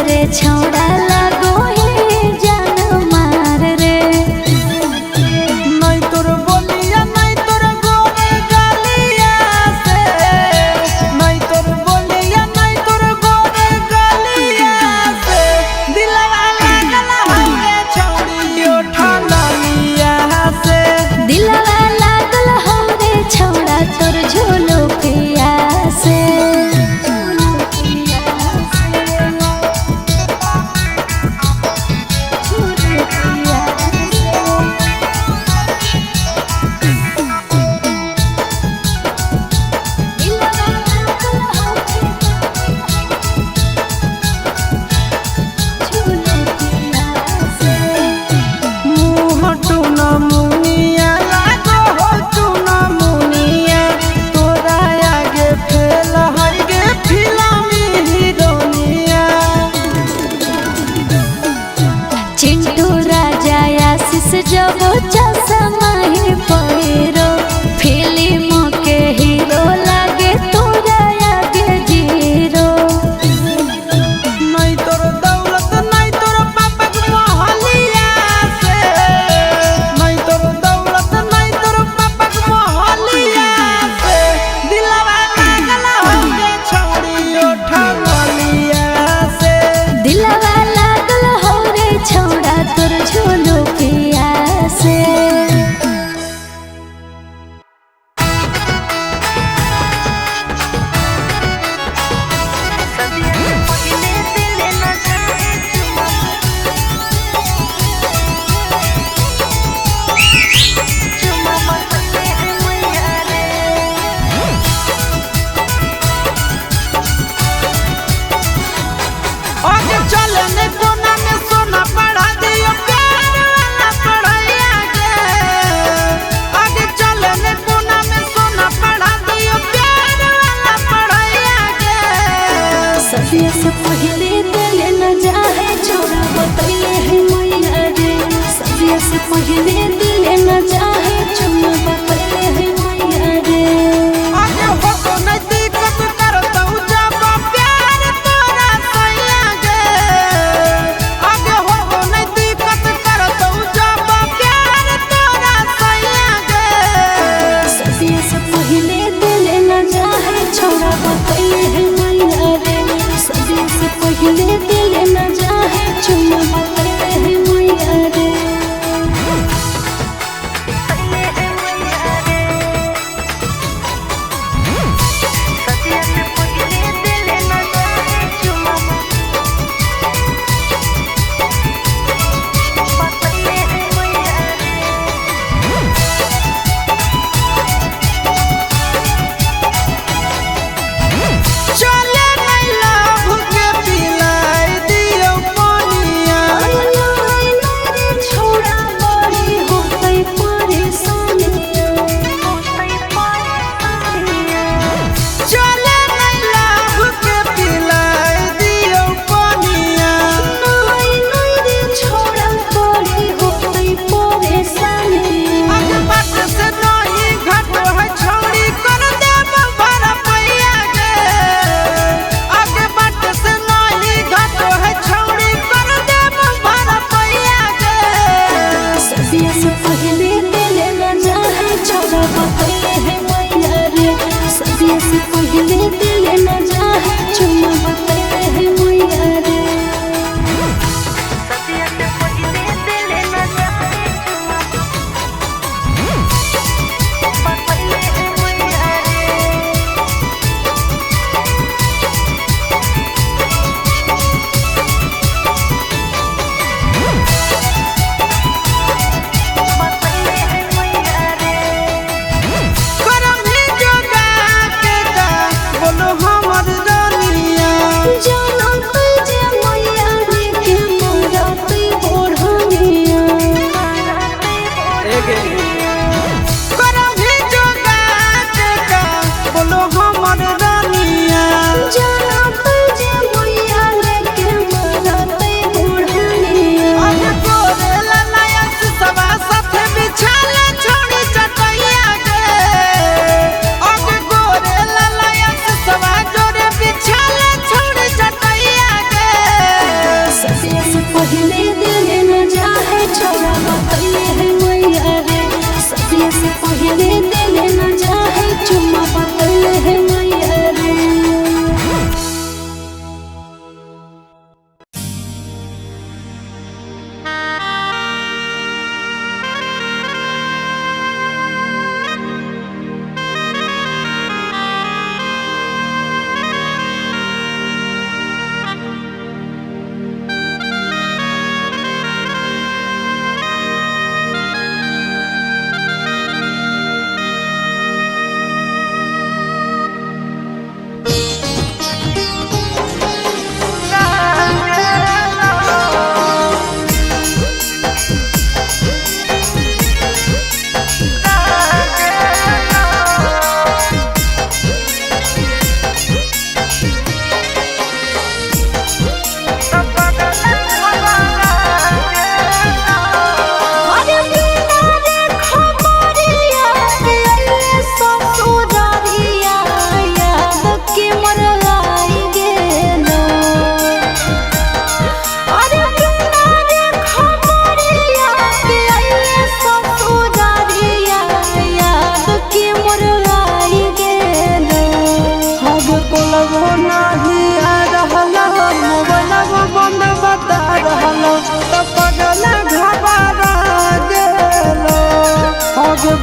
रे छौड़ा लागो हे जान मार रे। नहीं तोर बोलिया नहीं तोर गोरे गालिया से, नहीं तोर बोलिया नहीं तोर गोरे गालिया से दिलवा लागल हवे छौड़ी ओठा लालिया से। दिलवा लागल हो रे छौड़ा तोर झोलो पिया से। चिंटू राजा आशीष जब चश्मा ही पहिरो फिल्म के हीरो लागे तोरा आगे जीरो। नहीं तोर दौलत नहीं तोर पापा के मोहलिया से, नहीं तोर दौलत नहीं तोर पापा के मोहलिया से दिलवा लागल हवे छौड़ी ओठा लालिया से। दिलवा लागल हो रे छौड़ा तोर झोलो पिया से। आगे चलने कोना में सोना पढ़ा दियो प्यार वाला पढ़ाइया गे। आगे चलने कोना में सोना पढ़ा दियो प्यार वाला पढ़ाइया गे। सदिया से पहले दिल न जाए छोड़ा बतैले है मैया रे। सदिया से पहले दिल न जाए छोड़ा बतैले है मैया रे। आगे हो तो नहीं दिक्कत करता हूँ जब प्यार तोरा सैया गे। आगे हो तो नहीं दिक्कत करता हूँ जब प्यार तोरा सैया गे। सदिया से पहले दिल न जाए छोड़ा बतैले है मैया रे। सदिया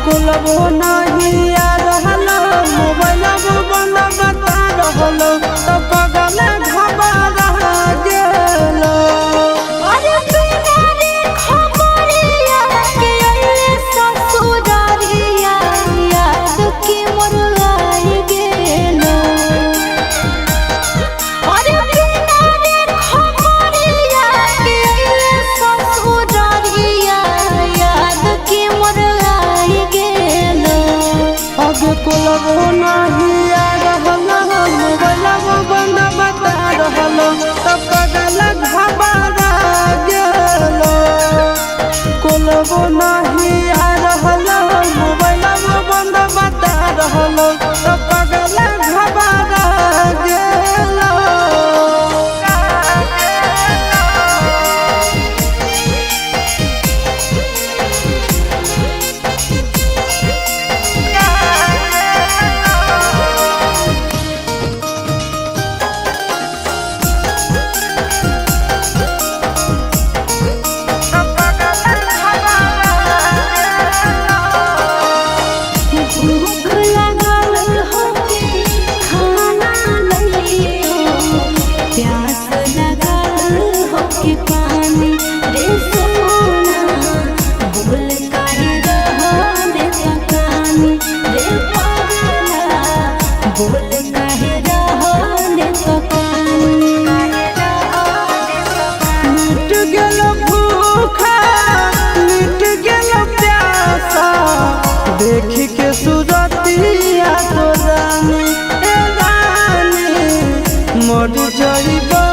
कुलबो नहीं आ रहल मोबाइल बंद बता रहल तो पगल घबरा गेल। अरे बिना रे खबरिया के अइले ससुरारिया याद के मोर आई गेल। अरे बिना रे खबरिया के अइले ससुरारिया याद के मोर आई गेल। आगे कुलबो नहीं आ रहल मोबाइल बंद बता रहल तो पगल घबरा गेल। कुलबो नहीं आ रहल मोबाइल बंद बता रहल तो पगल घबरा गेल। भूख लागल होके खाना लइयो, प्यास लागल होके पानी रे सोना। बोल काहे रहले तकानी रे पगला, बोल काहे रहले तकानी। मिट गेल भूखा मिट गेल प्यासा देख के सूरतिया तो रानी ए रानी मर जइबो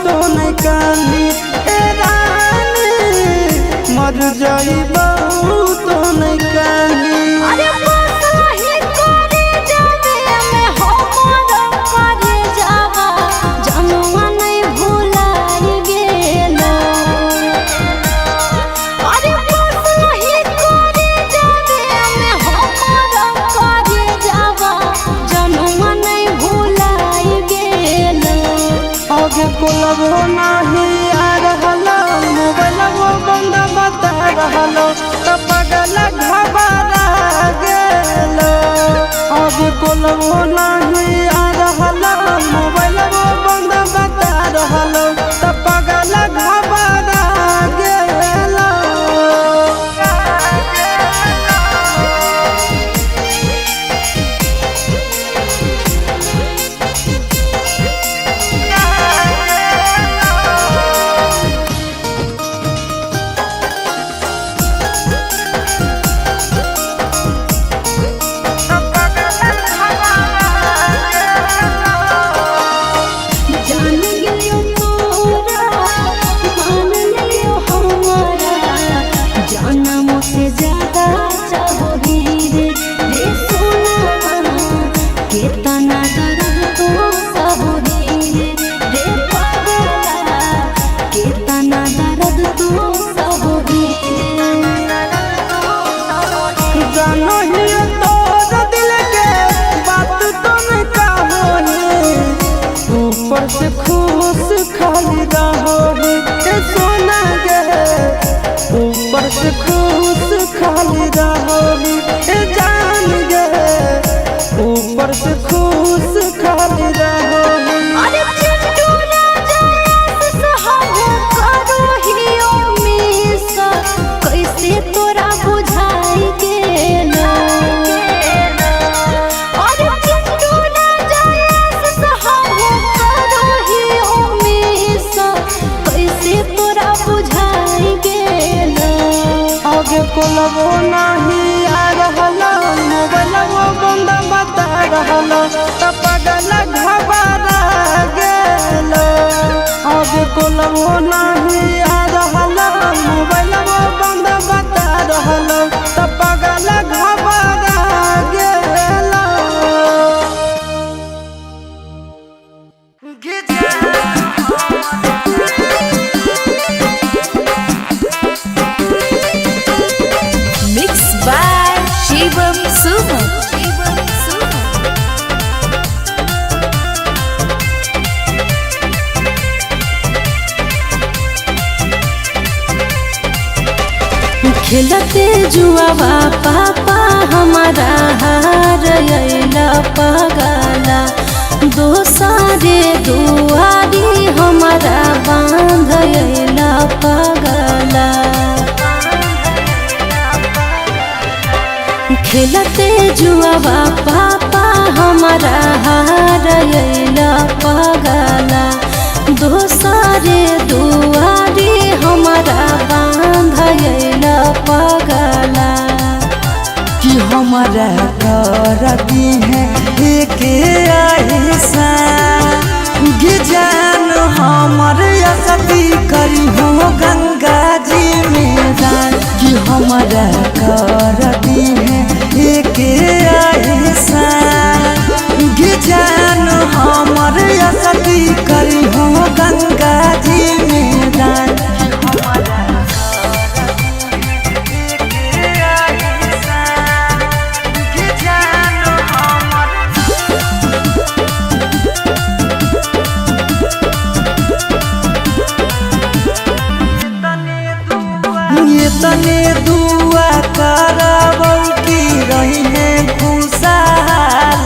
तो नहीं कानी ए रानी मर जइबो तो नहीं कानी। अरे बसही करे जावे में हमर करे जावा जनवा नहीं भुलाई गेल। अरे बसही करे जावे में हमर करे जावा जनवा नहीं भुलाई गेल। आगे कुलबो नहीं आ रहल मोबाइल बंद बता रहल तो पगल घबरा गेल। आगे कुलबो नहीं आ रहल मोबाइल बंद बता रहल तो पगल घबरा गेल। जान गेलियो तोरा मान लियो हमारा, जनमों से ज्यादा चाहोगी रे सोना। कितना दर्द तो सहोगी रे पगला, कितना दर्द तो सहोगी। जानो ही तोर दिल के बात तो नहीं कहोही ऊपर से खुश खाली रहोही ए सोना गे ऊपर से खुश खाली रहोही ए जान गे ऊपर से खुश खाली रहोही। अरे चिंटू राजा सहब करो हियो मिस, कैसे तोरा बुझाई गेल। अरे चिंटू राजा सहब करो हियो मिस, कैसे तोरा बुझाई गेल। आगे कुलबो नहीं आ रहल मोबाइल बंद बता रहल तो पगल घबरा गेल। आगे कुलबो नहीं आ रहल मोबाइल बंद बता रहल तो पगल घबरा गेल। Mix by Shivam Suman. खेलते जुआवा पापा हमारा हार अइला पगला दोसारे दुआरी हमारा बांध अइला पगला खेलते जुआवा पापा हमारा हार अइला पगला दोसारे दुआरी हमारा बांध अइला पगला कि हमारा करती है एक ऐसा जान हमर असती करी हो गंगा जी में दान कि हमारा करती है एक ऐसा जान हमर असती करी हो गंगा जी में दान तने दुआ करबौ की रही है खुशा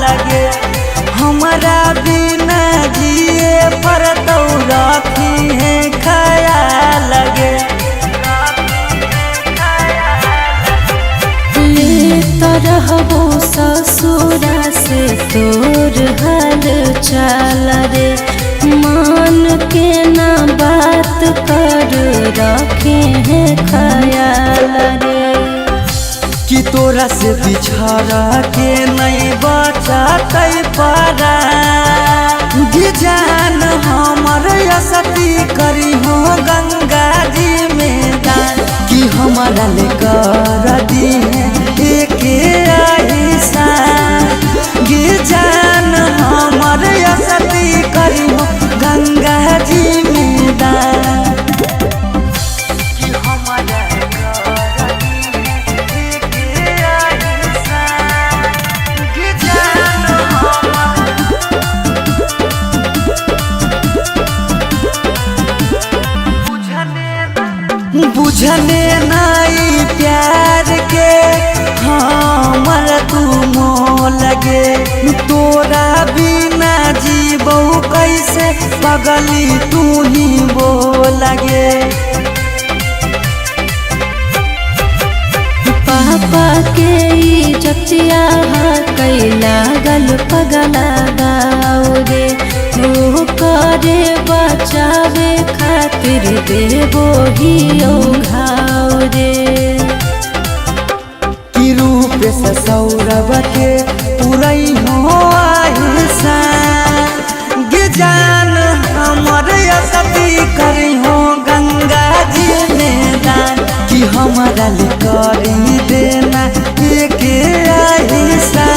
लगे हमारा बिना जिए पर तो रखी है ख्याल लगे ले तरहबो ससुरा से तोर हाल चाल रे मान के ना बात कर रखे हैं ख्याल रे कि तोरा से बिछड़ के नहीं बचतै परा जान हमर असती करी हो गंगा जी में दान कि हमारा ले कर दी एक ऐसा जान हमर असती करी हो गंगा जी में दान कि हमारा बुझने नहीं प्यार के हमर तू मोह लगे तोरा बिना जीबो कैसे पगली तू ही वो लगे पापा के इज्जतिया कैला गल पगला गाओ रे वो करे बचावे खातिर देवो ही घाव रे कि रूप से सौरभ के पुरई हो आहिसा जान हमर असती करी हो गंगा जी में दान कि हमारा ले करी देना एक ऐसा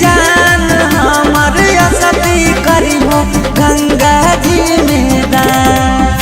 जान हमर असती करी हो गंगा जी में दान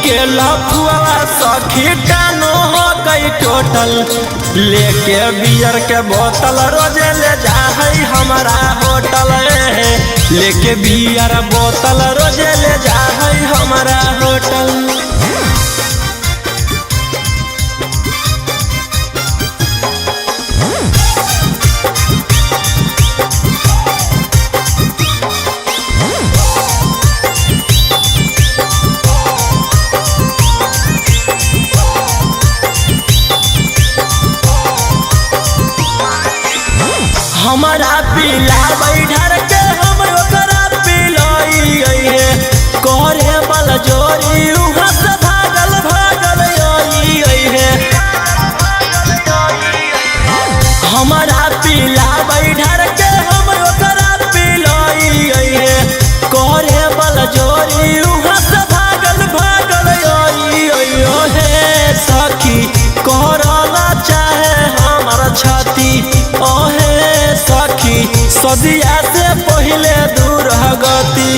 के लफुआ सखी टानो हो गई टोटल लेके बियर के बोतल रोजे ले जा है हमारा होटल लेके बियर बोतल रोजे ले जा है हमारा होटल। हमारा पीला बैठर के हम ओकरा पिलाई करे बल जोरी उहाँ से हमारा पीला बैठर के हम ओकरा पिलाई है करे बल जोरी उहाँ से भागल भागल हे सखी करला चाहे हमार छाती ओहे सखी सदिया से पहले दूर गति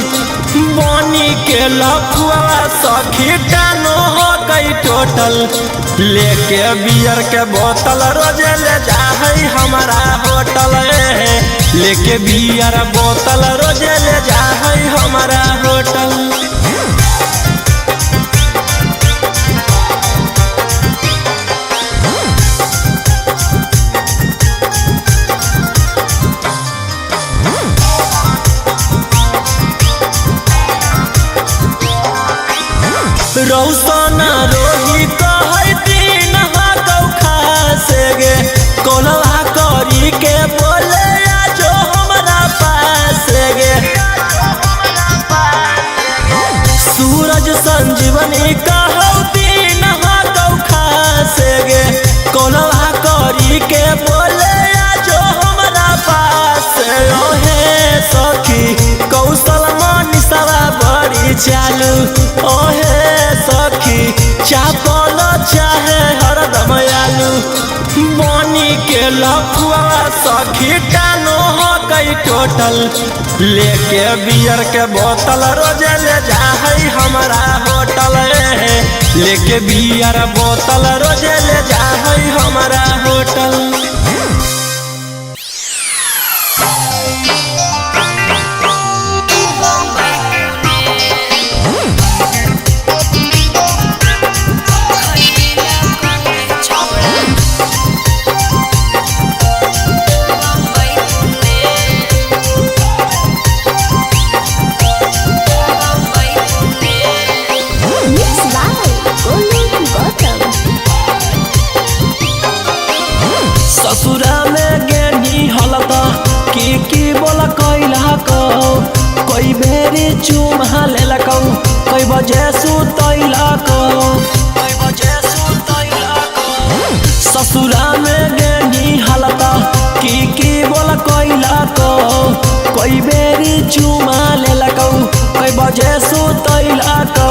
बनी के लखुआ सखी टानो हो गई टोटल लेके बियर के बोतल रोजे ले जाहई हमारा होटल लेके बियर बोतल रोजे ले जाहई हमारा होटल। रौसना रोही कहै दिन हाकौ खासे गे कोलवा करी के बोले आजो हमरा पास गे सूरज संजीवनी कहौ दिन हाकौ खासे गे कोलवा करी के बोले आजो हमरा पास ओहे सखी कौशल मनीषवा बड़ी चालू ओहे सखी चापल चाहे हरदम आलू बनी के लखुआ सखी टानो हो गई टोटल लेके बियर के बोतल रोजे ले जाहई हमारा होटल लेके बियर बोतल रोजे ले जाहई हमारा होटल। ससुरा में गेनी हलता की बोला कैला को कोई बेरी चुमा लेला को कोई बजे सुतैला को ससुरा में गेनी हलता की बोला कैला को कोई बेरी चुमा लेला को कोई बजे सुतैला को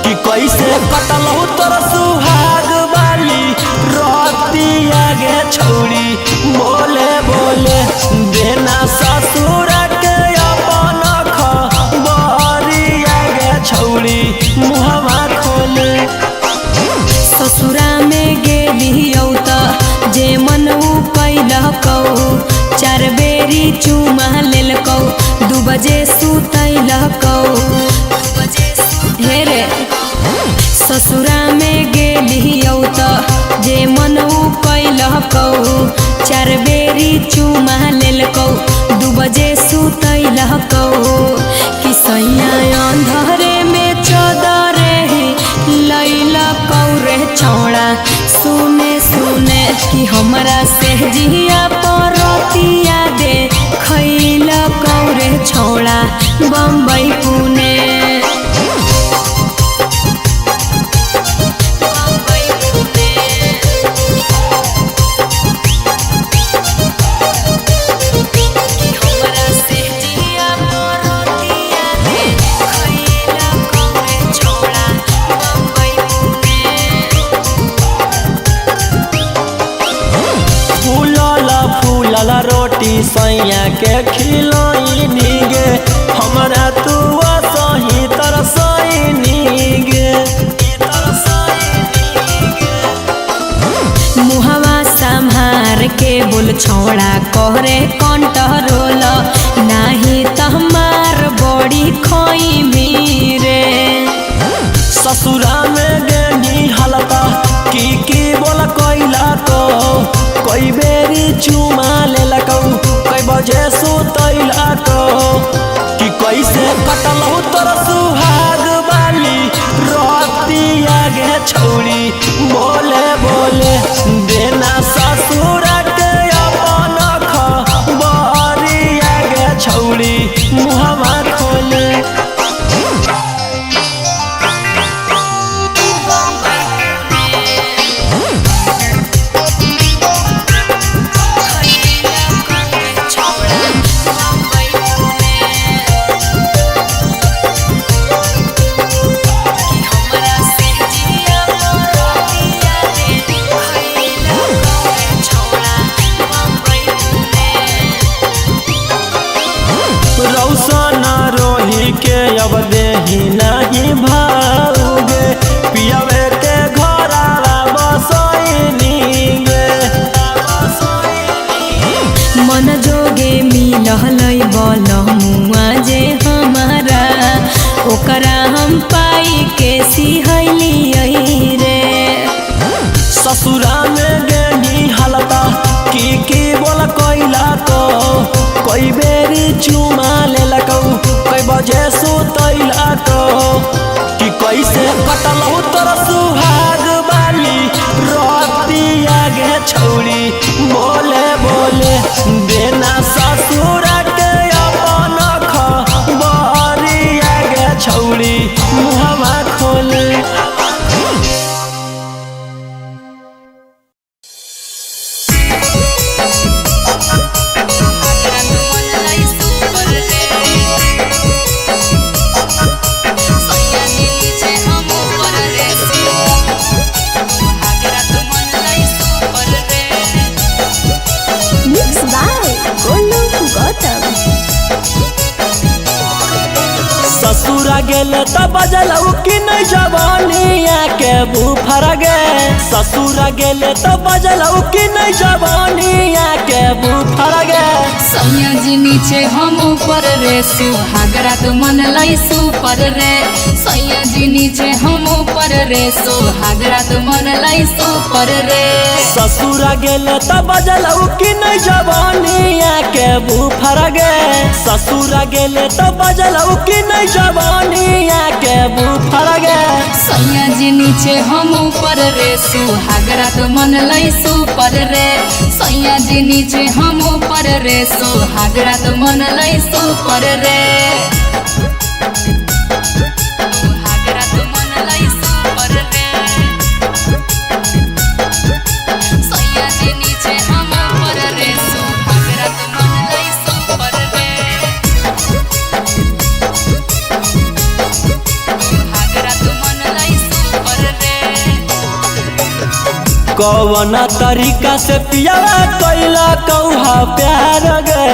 कि कैसे कटल तोर सुहाग वाली रतिया गे छौड़ी बोले बोले देना ससुर के अपन खबरिया गे छौड़ी मुहवा खोले ससुरा में गेलियौ त जे मन कैलकौ 4 बेरी चुमा लेलकौ 2 बजे सुतैलकौ हे रे ससुरा में गेलियौ त जे मन कैलकौ 4 बेरी चुमा लेलकौ 2 बजे सुतैलकौ कि सैया अंधरे में चदरे लैलकौ रे छौड़ा सुने सुने कि हमरा से जिया परतिया दे खैलकौ रे छौड़ा बम्बई पुणे रोटी सैया के खिलाई नीगे हमरा तू सही तरसई नीगे मुहवा संभार के बोल छौड़ा कहरे कंट्रोल नाही त हमार बड़ी खोई मीरे ससुरा में गेनी हलता की बोला कैला को कोई बेरी चुमा लेलकौ कोई बजे सुतैलकौ कि कैसे कटल तोर सुहाग वाली रतिया गे छौड़ी बोले बोले देना ससुर के अपन खबरिया गे छौड़ी मुहवा खोले अब देही नहीं भाऊगे पियावे के घोरावा बसोइनी गे मन जोगे मिलहलै बलमुआ जे हमारा ओकरा हम पाई के सिहैली रे ससुरा में गेनी हालता की बोला कोइला को कोई बेरी चुमा ले लकौ कोई बजे सुतैला को कि कैसे कटलौ तोर सुहाग बाली रोतिया गे छौरी बोले बोले देना ससुर के अपन खबरिया गे छौरी मुहवा खोले ससुरा गेले त बजलौ कि नहीं जवानिया के बुफर गे ससुरा गेले त बजलौ कि नहीं जवानिया के बुफर गे सैया जी नीचे हम ऊपर रे सुहागरा तो मन लाई सुपर रे सैया जी नीचे हम ऊपर रे सुहागरा तो मन लाई सुपर रे ससुरा गेले त बजलौ कि नहीं जवानिया के बुफर गे ससुरा गेले त बजलौ कि नहीं जवानिया के बुफर गे सैया जी नीचे हम ऊपर रे सुहागरा तो मन लाई सुपर रे सैया जी नीचे हम ऊपर रे सुहागरा तो मन लाई सुपर रे सुहागरा तो मन लाई सुपर रे सैया जी नीचे हम ऊपर रे सुहागरा तो मन लाई सुपर रे कौन तरीका से पियावा कैला कौहा प्यार गे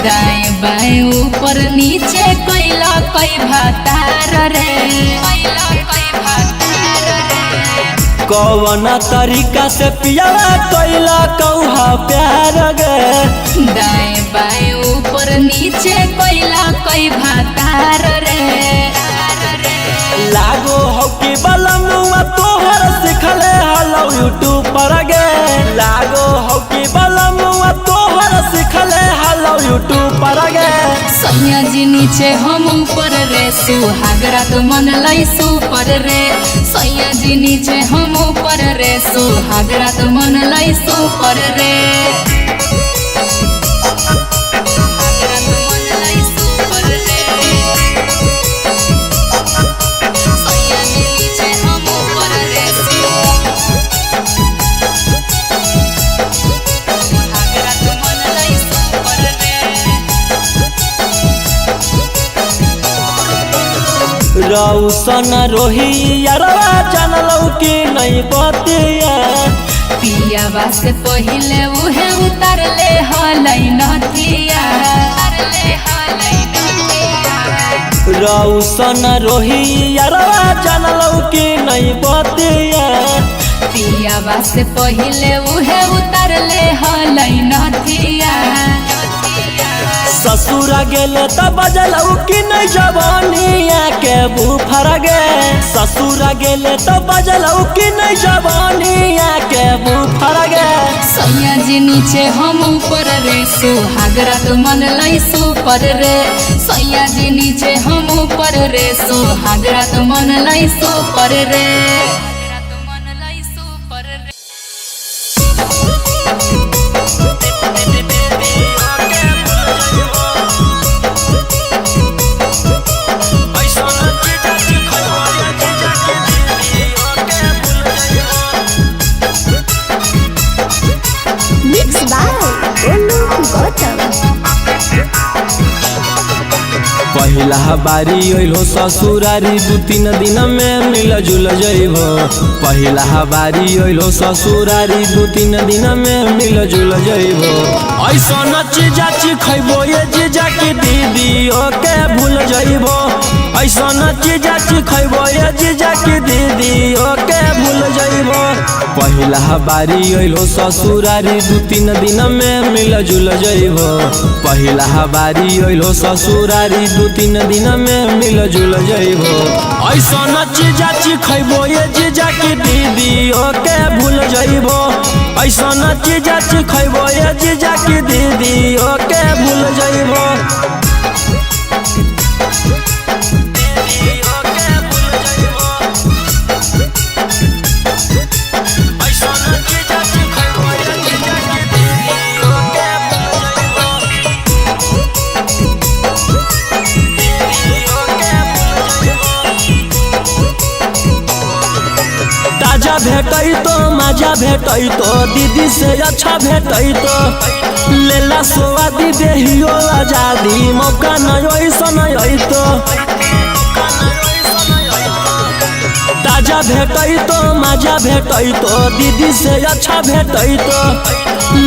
दाएं बाएं ऊपर नीचे कैला कई भातार रे कौन तरीका से पियावा कैला कौहा प्यार गे दाएं बाएं ऊपर नीचे कैला कई भातार रे लागो हो कि बलमुआ तोहर सिखले हलो यूट्यूब पर गे लागो हो कि बलमुआ तोहर सिखले हलो यूट्यूब पर गे सैया जी नीचे हम ऊपर रे सुहागरा तो मन लाई सुपर रे सैया जी नीचे हम ऊपर रे सुहागरा तो मन लाई सुपर रे रौसन रोही यारवा जानलौ कि नहीं बतिया पियावा से पहिले उहे उतर ले हलै नथिया रौसन रोही यारवा जानलौ कि नहीं बतिया पियावा से पहिले उहे उतर ले हलै नथिया ससुरा गेले त बजलौ कि नहीं जवानिया के बुफर गे ससुरा गेले त बजलौ कि नहीं जवानिया के बुफर गे सैया जी नीचे हम ऊपर रे सुहागरा तो मन लाई सुपर रे सैया जी नीचे हम ऊपर रे सुहागरा तो मन लाई सुपर रे पहिला बारी अइलो ससुरारी 2-3 दिन में मिल जुल जइबो पहिला बारी अइलो ससुरारी 2-3 दिन में मिल जुल जइबो ऐसन चीजा खइबो ये जीजा की दीदी ओके भूल जइबो ऐसा न चीजा खैबो ये जीजा की दीदी ओके भूल जइबो। पहिला बारी अइलो ससुरारी 2-3 दिन में मिल जुल जइबो। पहिला बारी अइलो ससुरारी 2-3 दिन में मिल जुल जइबो। ऐसा न चीजा खैबो ये जीजा की दीदी ओके भूल जइबो। ऐसा न चीजा खैबो ये जीजा की दीदी ओके भूल जइबो। ताजा भेटै तो मजा भेटै तो दीदी से अच्छा भेटै तो लेला स्वादी देहियो आजादी मौका नहीं ऐसा नहीं तो। ताजा भेटै तो मजा भेटै तो दीदी से अच्छा भेटै तो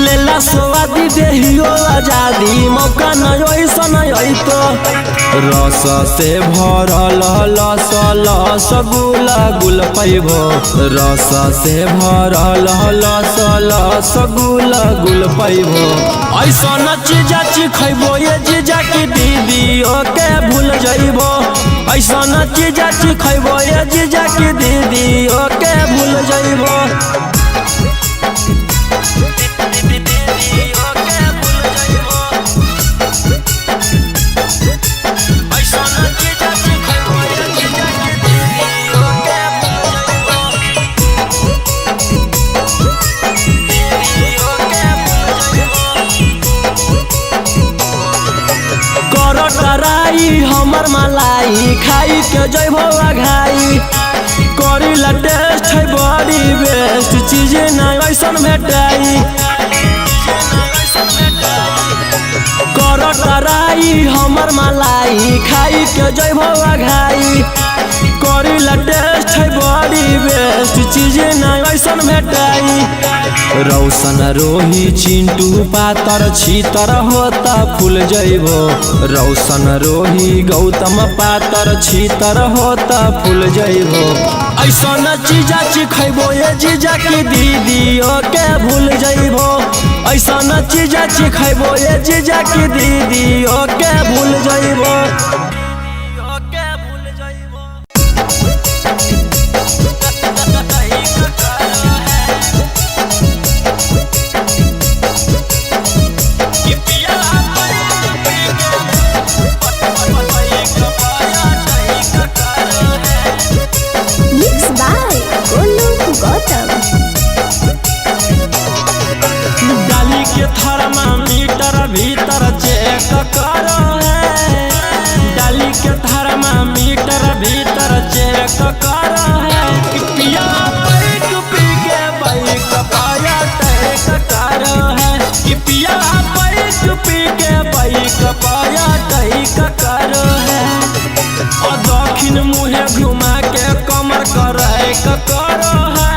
लेला स्वादी देहियो आजादी मौका नहीं ऐसा नहीं तो। रस से भरल लस लस गुल गुल पैबो। रस से भरल लस लस गुल गुल पैबो। ऐसा न चीजा खैबो ये जीजा की दीदी ओके भूल जइबो। ऐसा न चीजा खैबो ये जीजा की दीदी ओके भूल जइबो। कराई हमर मलाई खाई के जइबो घाई करी ला टेस्ट है बड़ी बेस्ट चीज नहीं ऐसा भेटाई। कराई हमर मलाई खाई के जइबो घाई करी ला टेस्ट है बड़ी बेस्ट चीज नहीं ऐसा भेटाई। रौशन रोही चिंटू पातर छीतर होता फूल जइबो। रौशन रोही गौतम पातर छीतर होता फूल जइबो। ऐसा न चीजा खैबो ये जीजा की दीदी ओके भूल जइबो। ऐसा न चीजा खैबो ये जीजा की दीदी ओके भूल जइबो। डाली के थर्मामीटर भीतर चेक करो है। डाली के थर्मामीटर भीतर चेक करो है। पिया बैठ पी के बाइक पाया टैक करो है। पिया बैठ पी के बाइक पाया टैक करो है। और दक्षिण मुहे घुमा के कमर करे करो है।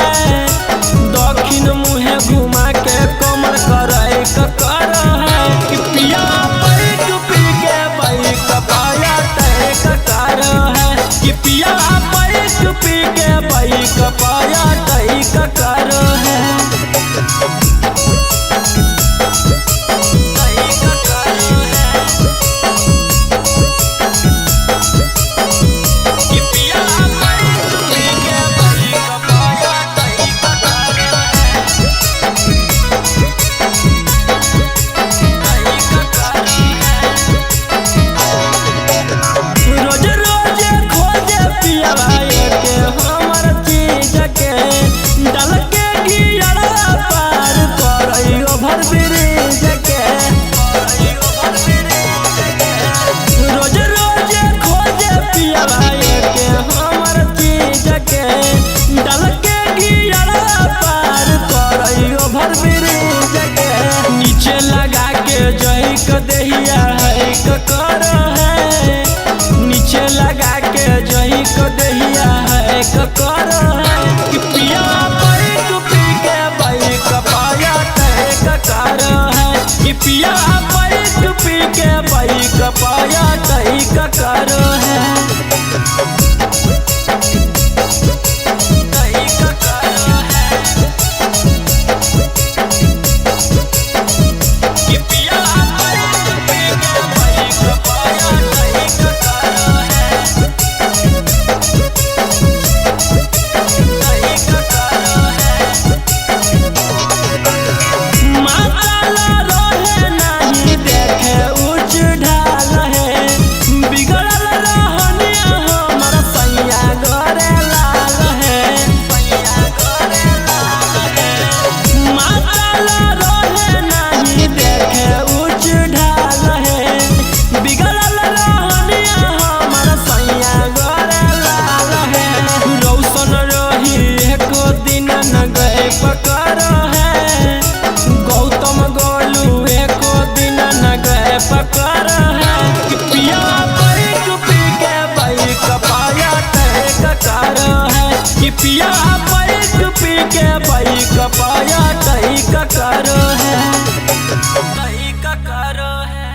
दक्षिण मुहे घुमा के कमर करे करो है। पिया बैठ पी के बाइक पाया टैक करो है। पिया बैठ पी के बाइक पाया टैक करो है। दहिया है करो है। नीचे लगा के जही को दहिया है करो है। कि पिया बैठ पी के बाइक पाया टैक करो है। कि पिया बैठ पी के बाइक पाया टैक करो है। कहीं का करो है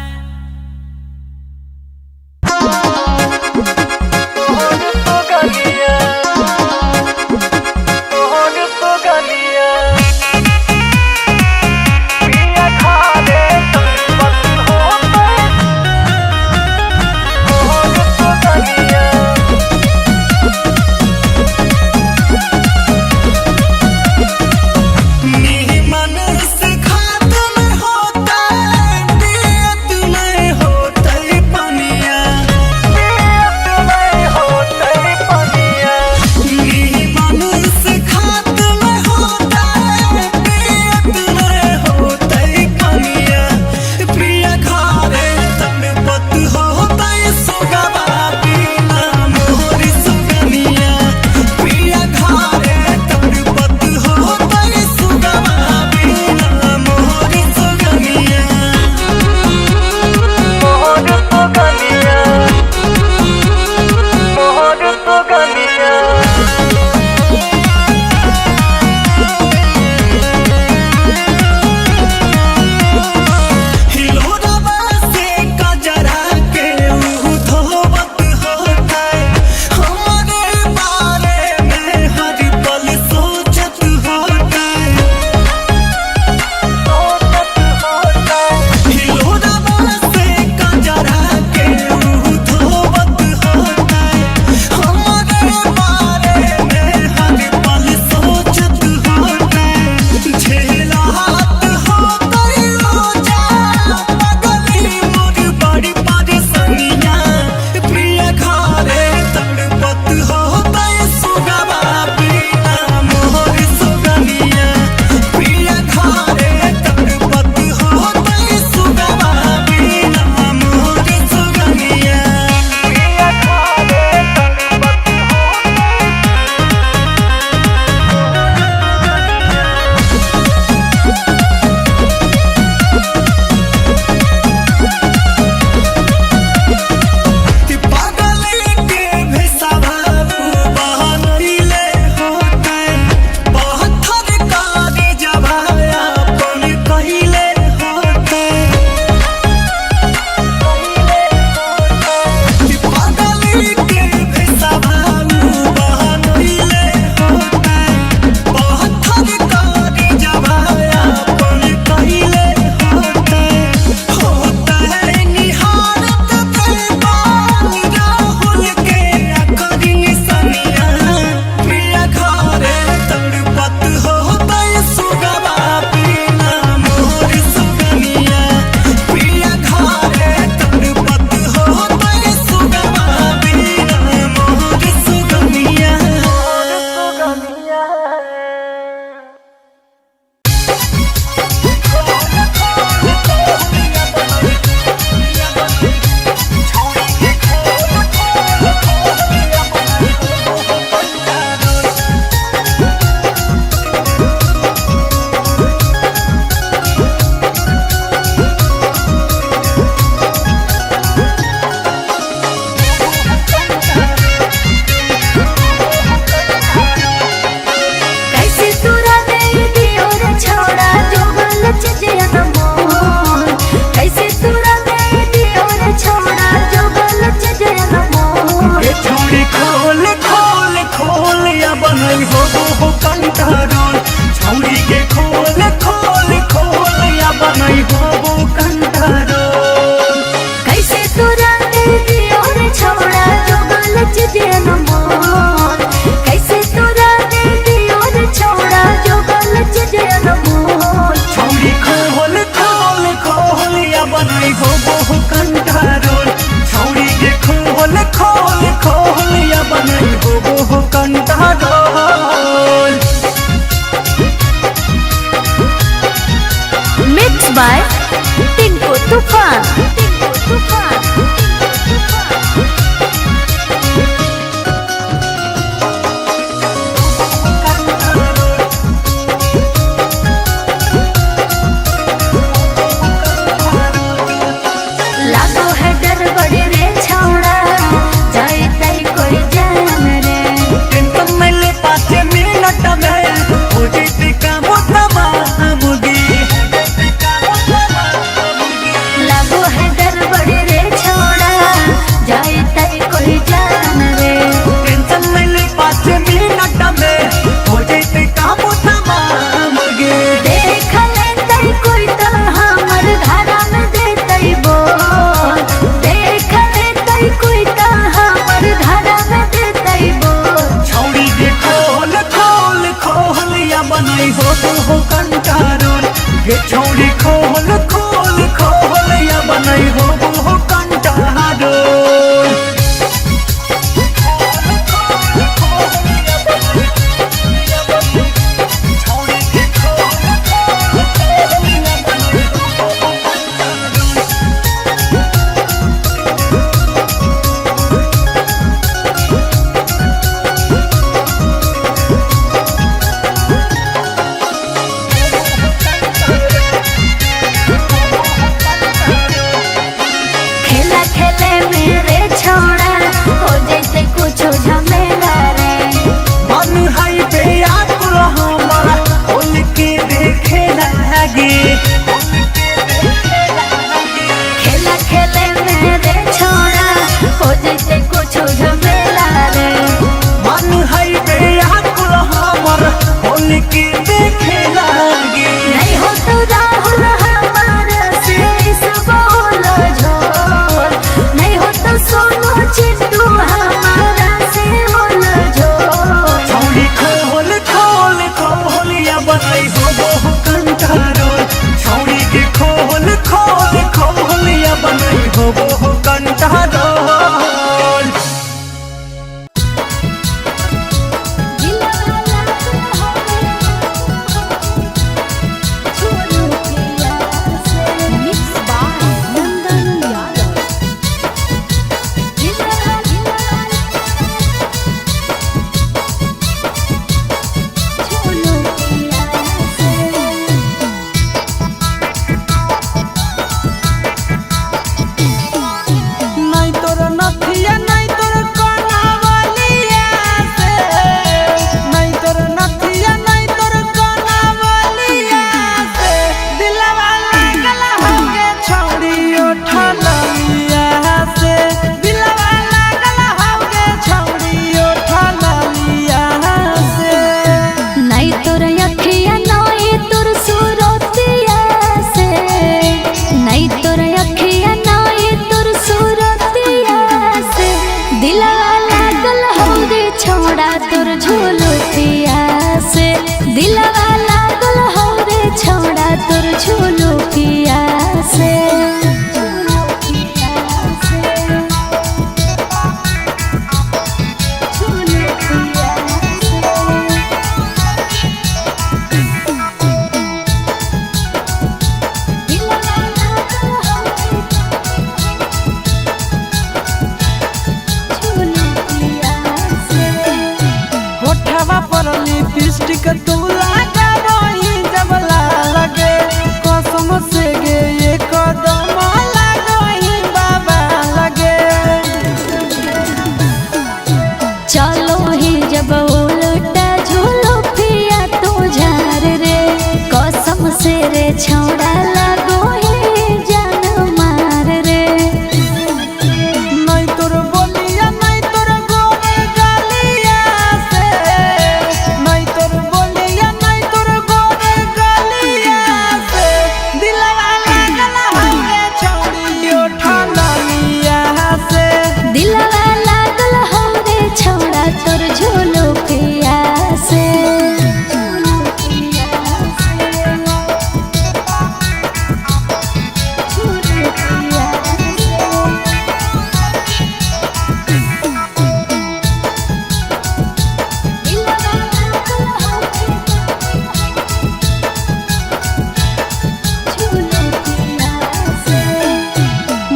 by Tinku Tufan. लागो है डर बड़े रे छौड़ा जाए तई कोई जान रे टेंशन में ले 5 मिनट में हो जैसे काम तबाह मुगी छौड़ी खोल खोल खोल या बनई हो वो कंटारो खेला खेले मेरे छोड़ा हो जैसे कुछ झमेला रे मन है पे आकुल हमारा खोल के देखे लागे खेला खेले मेरे छोड़ा हो जैसे कुछ झमेला रे मन है पे आकुल हमारा खोल के देखे लागे नहीं हो तो राहुल हमारा से इस बोल झोल नहीं हो तो सोनू चिंटू हमारा से बोल झोल छौड़ी खोल खोल खोल या बनई हो वो कंटारो छौड़ी के खोल खोल खोल या बनई हो वो कंटारो नहीं तोर नथिया नहीं तोर कनावलिया से नहीं तोर नथिया नहीं तोर कनावलिया से दिलवा लागल होगे छौड़ी उठलिया से दिलवा लागल होगे छौड़ी उठलिया से नहीं तोर अखिया नहीं तोर सूरतिया से नहीं तोर अखिया नहीं तोर सूरतिया से दिलवा लागल हो रे छोड़ा तोर झोलतिया से दिलवा लागल हो रे छोड़ा तोर झोलतिया से होठवा पर लिपस्टिक तू लगा रही जब लगे कसम से गे ये कदम लगही बाबा लगे चलो ही जब उल्टा झूलो पिया तो झार रे कसम से रे छोड़ा लगो ही जान मार रे नहीं तोर बोलिया नहीं तोर गोरे गालिया से नहीं तोर बोलिया नहीं तोर गोरे गालिया से दिलवा लागल होगे छौड़ी उठलिया से दिलवा लागल हो रे छोड़ा तोर झोलो पिया से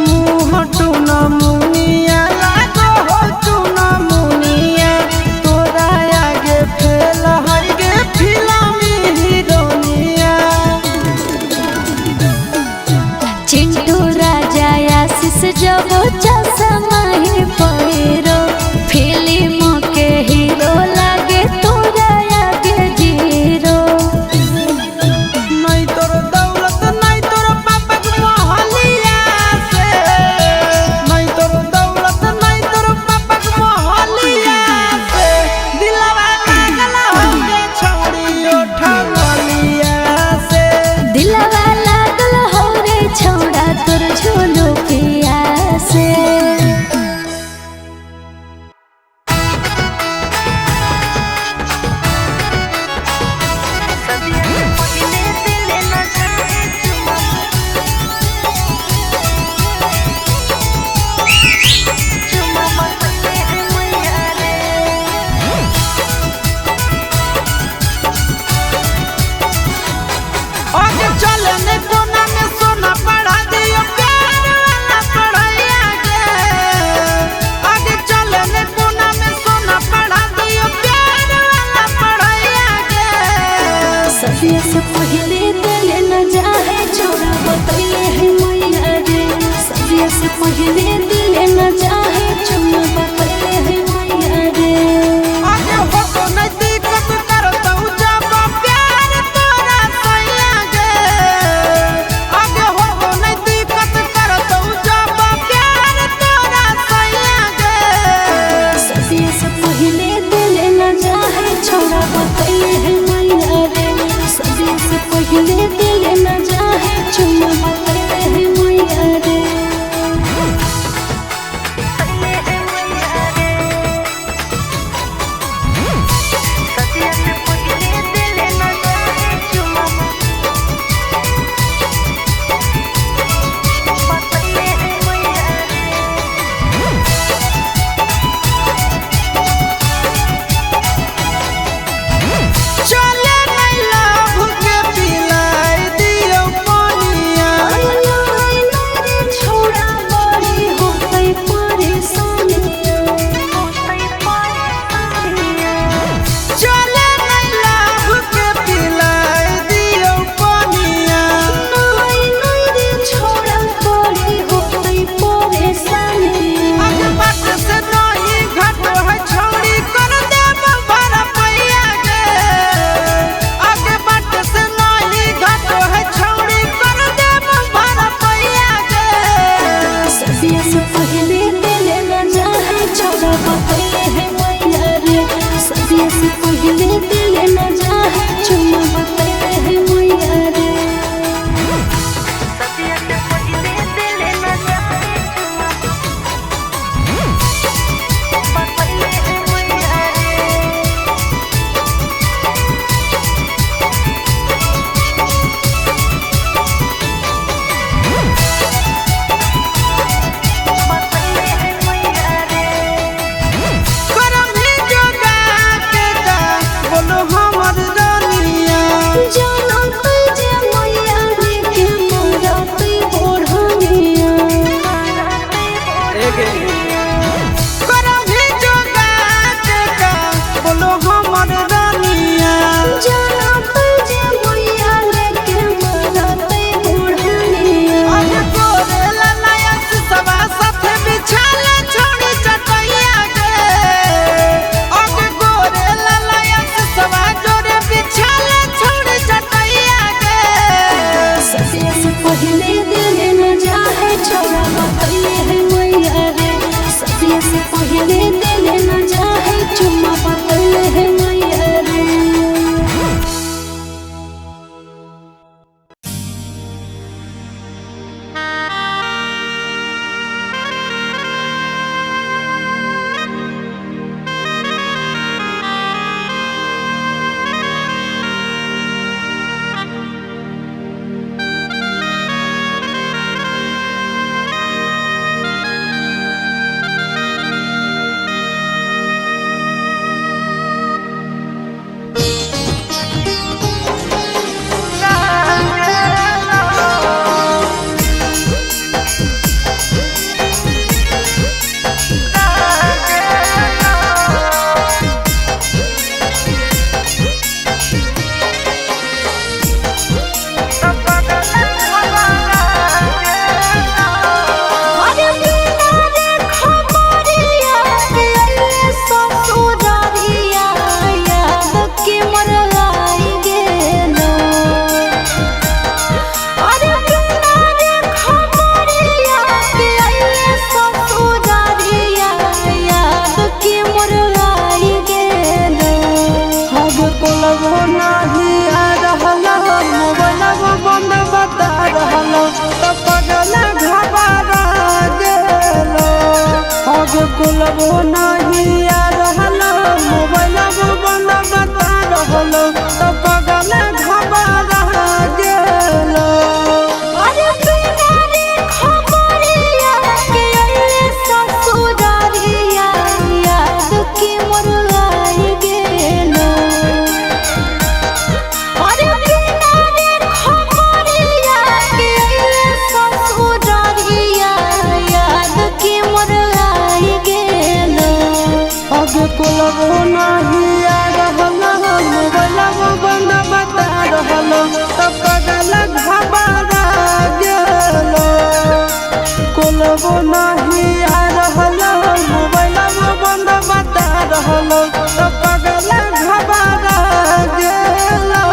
मुँह टूना मुनिया लागो हो टूना मुनिया तोरा आगे फेल है गे फिल्मी हीरोनिया चिंटू राजा आशीष जब चश्मा ही पहिरो फिल्म के हीरो लागे तोरा आगे जीरो नहीं तोर दौलत नहीं तोर पापक मोहलिया से नहीं तोर दौलत नहीं तोर पापक मोहलिया से दिलवा लागल होगे छौड़ी उठलिया से दिलवा लागल हो रे छोड़ा तोर झोलो पिया से पहले दिल न जाए छोड़ा बतैले है मैया रे सदिया से पहले दिल न जाए चुम्मा बतैले है मैया रे। कुलबो नहीं आ रहलो मोबाइल बंद बता रहलो तो पगल घबरा गेलो। अरे बिना रे खबरिया के अइले ससुरारिया याद के मोर आई गेलो। अरे बिना रे खबरिया के अइले ससुरारिया याद के मोर आई गेलो। अब कुलबो नहीं आ रहलो मोबाइल बंद बता रहलो तो पगल घबरा गेलो। कुलबो नहीं आ रहलो मोबाइल बंद बता रहलो तो पगल घबरा गेलो।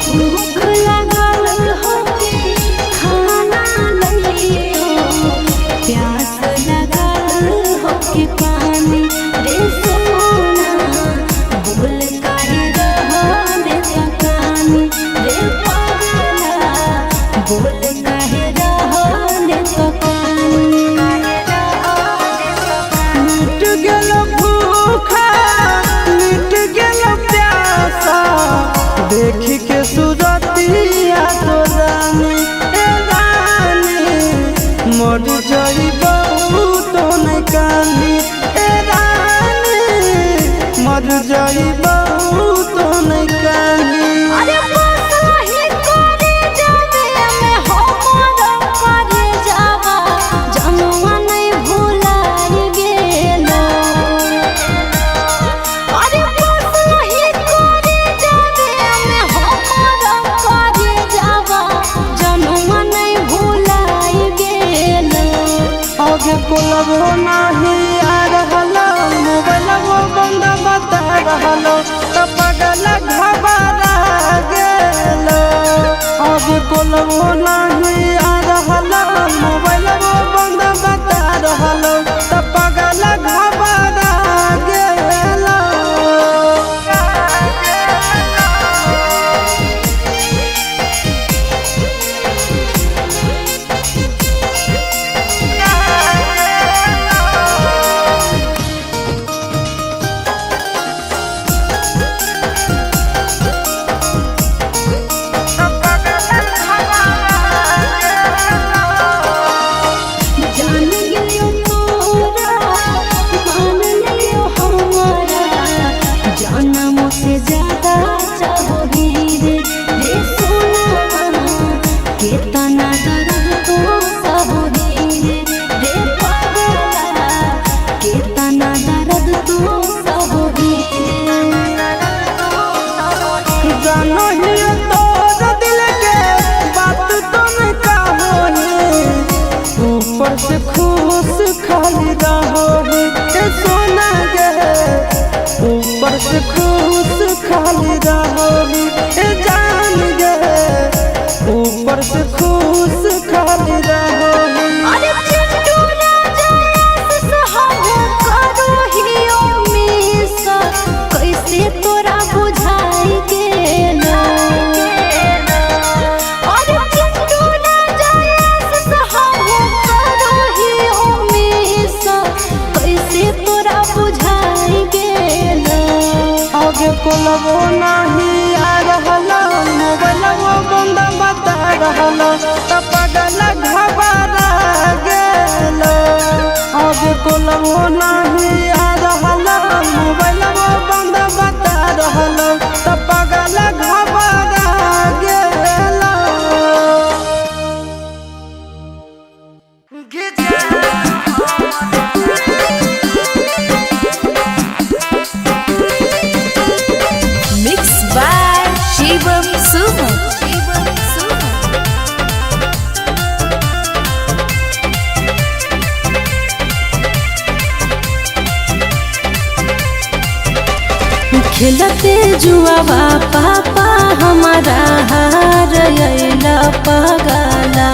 भूख लागल होके खाना लइयो प्यास लागल होके पानी रे सोना बोल काहे रहने सकानी रे पागला बोल काहे रहने सकानी। मिट गेलो भूखा मिट गेलो प्यासा देखी के सूरतिया तो रानी ए रानी मर जाइबो तो नहीं कानी ए रानी मर जाइबो तो नहीं कानी। अरे बसही करे जावे में हमर करे जावा जनवा नहीं भुलाई गेलो। अरे बसही करे जावे में हमर करे जावा जनवा नहीं भुलाई गेलो। आगे कुलबो नहीं आ रहलो मोबाइल बंद बता रहलो तो पगल घबरा गेलो। आगे कुलबो नहीं आ रहलो मोबाइल बंद बता रहलो तो पगल घबरा गेलो। कोलबो नहीं आ रहला मोबाइलवा बंद बता रहला त पागल घबरा गेल अब कोलबो नहीं आ रहला मोबाइलवा बंद बता रहला त पागल घबरा गेल Mixed by Shivam Suman. खेलते जुआवा पापा हमारा हार अइला पगला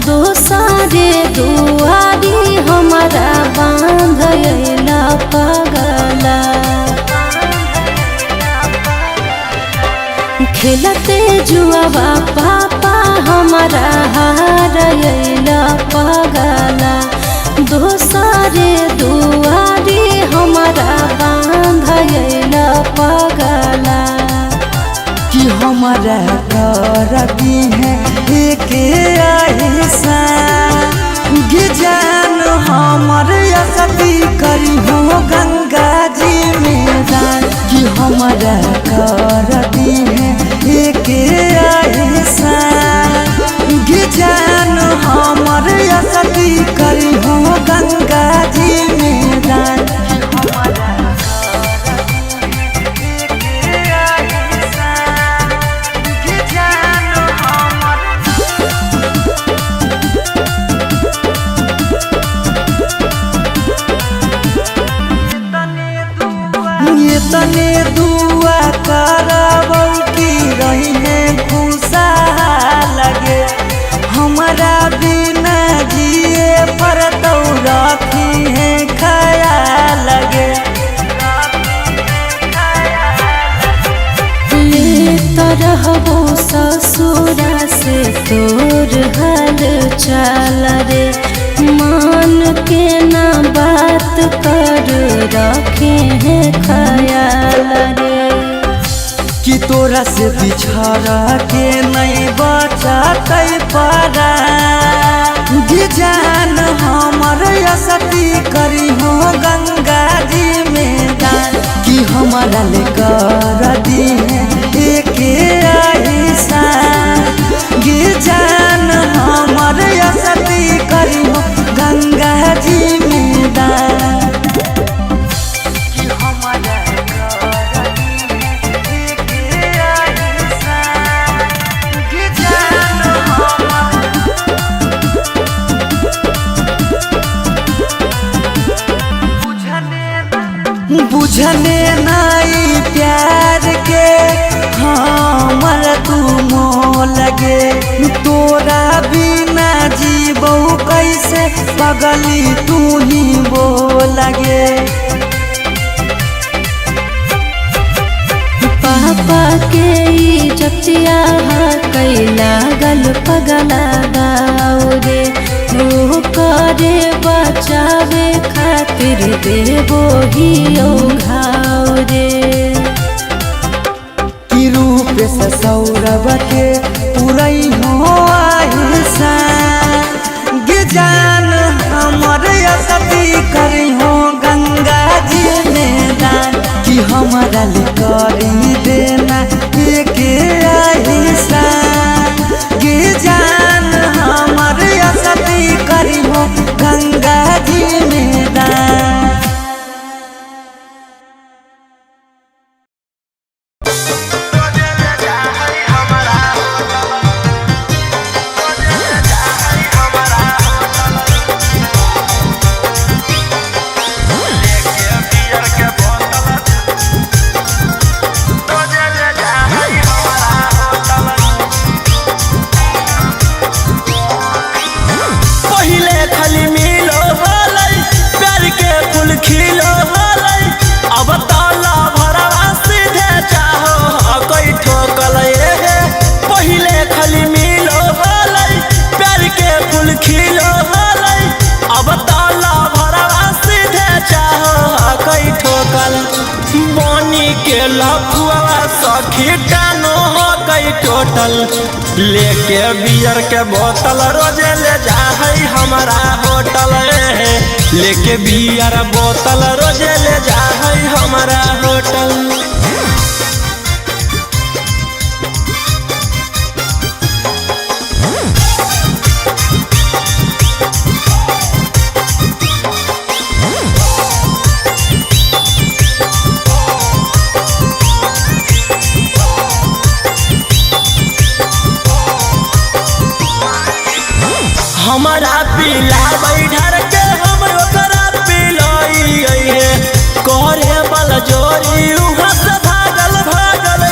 दोसारे दुआरी हमारा बांध अइला पगला खेलते जुआवा पापा हमारा हार अइला पगला दोसारे दुआरी हमारा बांध अइला पगला कि हमारा करती है एक ऐसा जान हमर असती करी हो गंगा जी में दान कि हमारा करती है एक ऐसा जान हमर असती करी हो गंगा जी में दान तने दुआ करबौ की रही है खुशा लगे हमारा बिना जिए पर तो रखी है ख्याल लगे ले तरहबो ससुरा से तोर हाल चाल रे मान के ना बात कर रखे हैं ख्याल रे कि तोरा से बिछड़ के नहीं बचतै पारा जान हमर असती करी हो गंगा जी में दान कि हमारा ले कर दी एक ऐसा जान हमर असती करी हो गंगा जी में दान बुझने नहीं प्यार के हमर तू मोह लगे तोरा बिना जीबो कैसे पगली तू ही वो लगे पापा के इज्जतिया कैला गल पगला गाओ रे वो करे बचावे खातिर देवो ही घाव रे कि रूप से सौरभ के पुरई हो आहिसा जान हमर असती करी हो गंगा जी में दान कि हमारा ले करी देना एक ऐसा जान हमर असती करी हो गंगा जी में दान रोजे ले जा हई हमारा लफुआ सखी टानो हो गई टोटल लेके बियर के बोतल रोजे ले जा हमारा होटल लेके बियर बोतल रोजे ले जा हमारा होटल। हमारा पीला बैठर के हम ओकरा पिलाई करे बल जोरी उहाँ से भागल भागल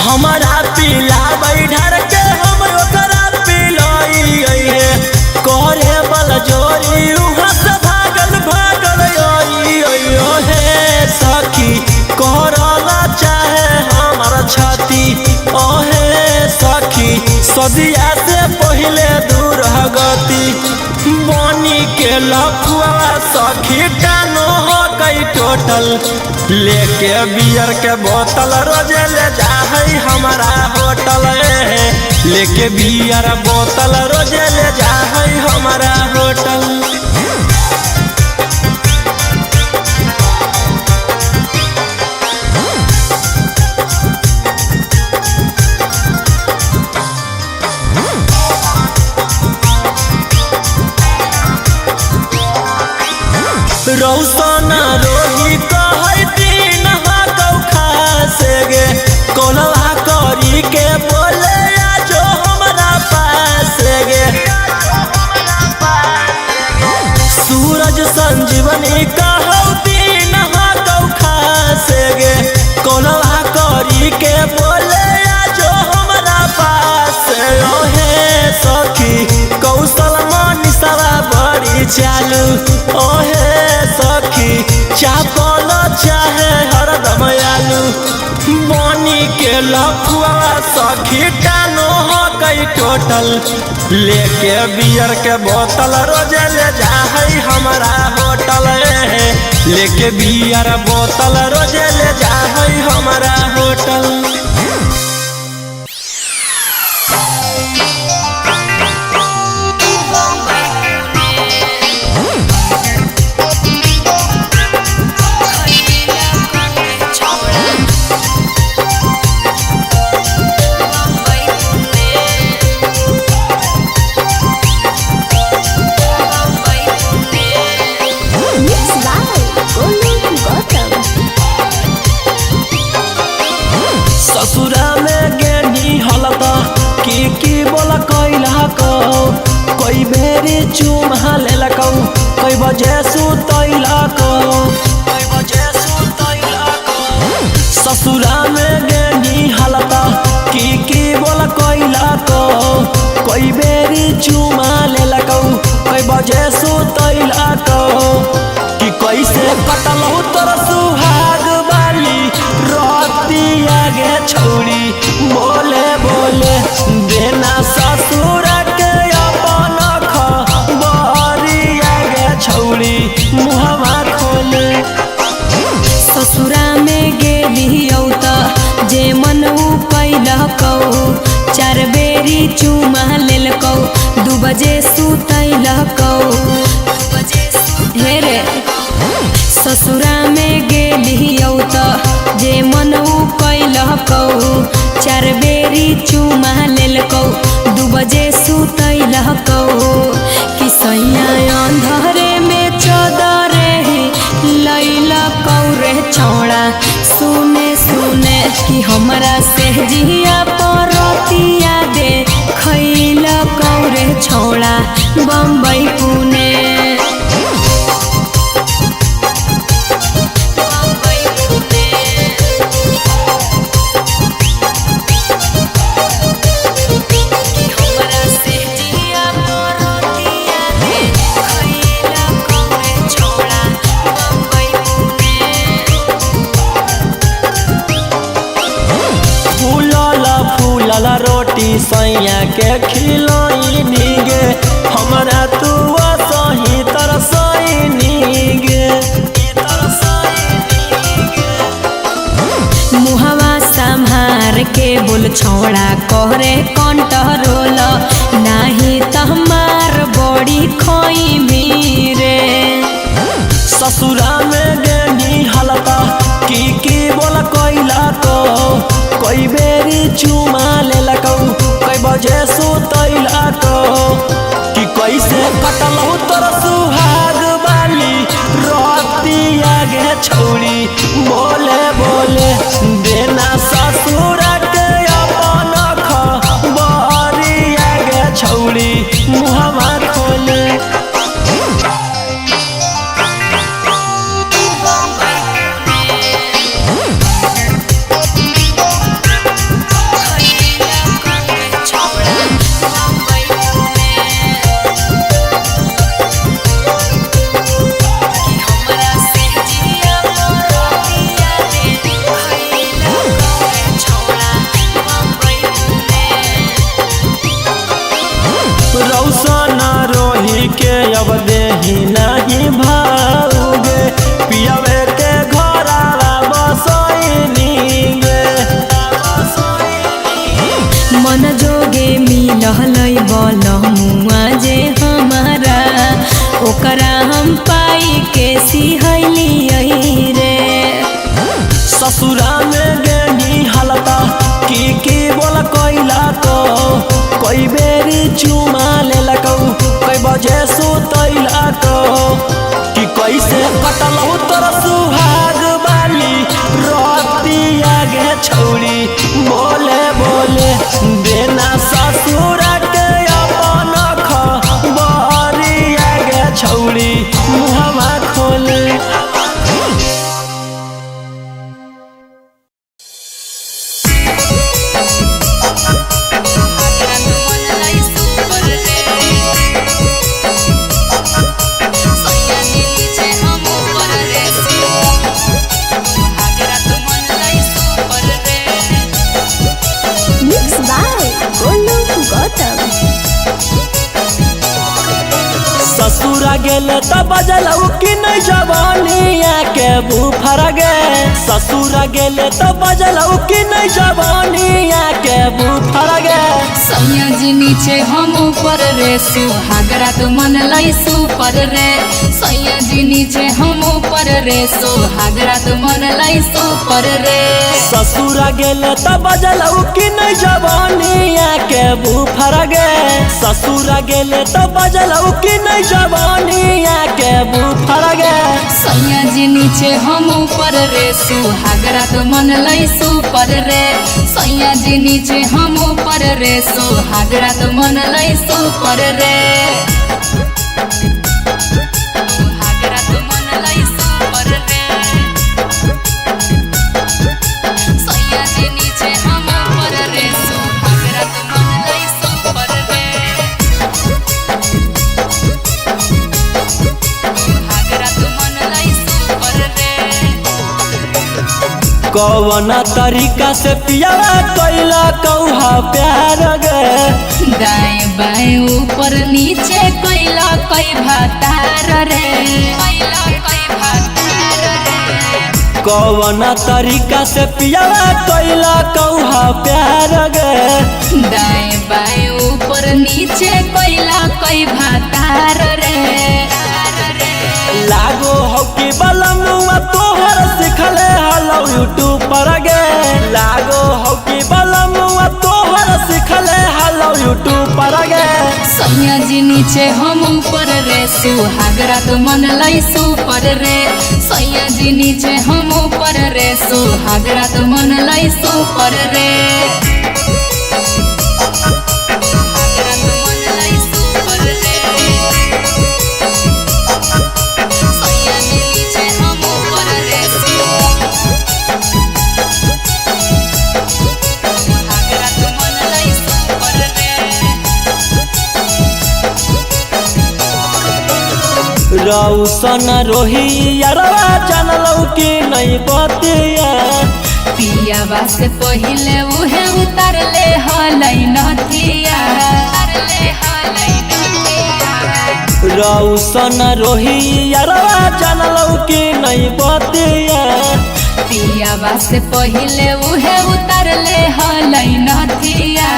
हमारा पीला बैठर के हम ओकरा पिलाई करे बल जोरी उहाँ से भागल भागल हे सखी करला चाहे हमार छाती ओहे सखी सदिया से पहले दूर गति बनी के लफुआ सखी टानो हो गई टोटल लेके बियर के बोतल रोजे ले जा हमारा होटल लेके बियर बोतल रोजे ले जा हमारा होटल। रौसना रोही कहै दिन हाकौ खासे गे कोलवा करी के बोले आजो हमरा पास गे सूरज संजीवनी कहौ दिन हाकौ खासे गे कोलवा करी के बोले आजो हमरा पास ओहे सखी कौशल मनीषवा बड़ी चालू ओहे सखी चापल चाहे हरदम आलू बनी के लफुआ सखी टानो हो गई टोटल लेके बियर के बोतल रोजे ले जा हमारा होटल लेके बियर बोतल रोजे ले जा हमारा होटल। ससुरा में गेनी हलता की बोला कैला कोई बेरी चुमा लेलक कोई बजे सुतैला ससुरा में गेनी हलता की बोला कैला कोई बेरी चुमा लेलक कोई बजे सुतैला कि कैसे कटल तोर सुहाग वाली रतिया गे छौड़ी बोले बोले देना ससुर के अपन खबरिया गे छौड़ी मुहवा खोले ससुरा में गेलियौ त जे मन कैलकौ 4 बेरी चुमा लेलकौ 2 बजे सुतैलकौ हे रे ससुरा में गेलियौ त जे मन कैलकौ 4 बेरी चुमा लेलकौ 2 बजे सुतैलकौ कि सैया अंधरे में चदरे लैलकौ रे छौड़ा सुने सुने कि हमरा से जिया परतिया दे खैलकौ रे छौड़ा बम्बई पुणे रोटी सैया के खिलाई नीगे हमरा तू सही तरह सही नीगे छौड़ा करे कंट्रोल नाही त हमार बड़ी खोई मीरे ससुरा में गेनी हलता की बोला कोइला तो कोई बेरी चुमा ले लकौ कोई बजे सुतैला तो कि कैसे कटलौ तोर सुहाग बाली रोती आगे छौड़ी बोले बोले देना ससुर के अपन खबरी आगे छौड़ी मुहवा खोले के अब देही नहीं भाऊगे पियावे के घरावा बसैनी गे मन जोगे मिलहलै बलमुआ जे हमारा ओकरा हम पाई के सिहैली रे ससुरा में गेनी हलता की बोला कोइला तो कोई बेरी चुमा ले लकौ कोई बजे सुतैला तो कि कैसे कटलौ तोर सुहाग बाली रोती आगे छौड़ी बोले बोले देना ससुर के अपन खबरी आगे छौड़ी मुहवा खोले ससुरा गेले त बजलौ कि नहीं जवानिया के बुफर गे ससुरा गेले त बजलौ कि नहीं जवानिया के बुफर गे सैया जी नीचे हम ऊपर रे सुहागरा तो मन लाई सुपर रे सैया जी नीचे हम ऊपर रे सुहागरा तो मन लाई सुपर रे ससुरा गेले त बजलौ कि नहीं जवानिया के बुफर गे ससुरा गेले त बजलौ कि नहीं जवानिया के बुफर गे सैया जी नीचे हम ऊपर रे सुहागरा तो मन लाई सुपर रे सैया जी नीचे हम ऊपर रे सुहागरा तो मन लाई सुपर रे सुहागरा तो मन लाई सुपर रे सैया जी नीचे हम ऊपर रे सुहागरा तो मन लाई सुपर रे सुहागरा तो मन लाई सुपर रे कौन तरीका से पियावा कैला कौहा प्यार गे दाएं बाएं ऊपर नीचे कैला कई भातार रे कैला कई भातार रे कौन तरीका से पियावा कैला कौहा प्यार गे दाएं बाएं ऊपर नीचे कैला कई भातार रे लागो हो कि बलमुआ तोहर सिखले हलौ यूट्यूब पर गे लागो हो कि बलमुआ तोहर सिखले हलौ यूट्यूब पर गे सैया जी नीचे हम ऊपर रे सुहागरा तो मन लाई सुपर रे सैया जी नीचे हम ऊपर रे सुहागरा तो मन लाई सुपर रे सुहागरा तो मन लाई सुपर रे सैया जी नीचे हम ऊपर रे सुहागरा तो मन लाई सुपर रे रौसन रोही यारवा जानलौ कि नहीं बतिया पिया बास पहिले उहे उतर ले हलै नथिया रौसन रोही यारवा जानलौ कि नहीं बतिया पियावा से पहिले उहे उतारले हलै नथिया।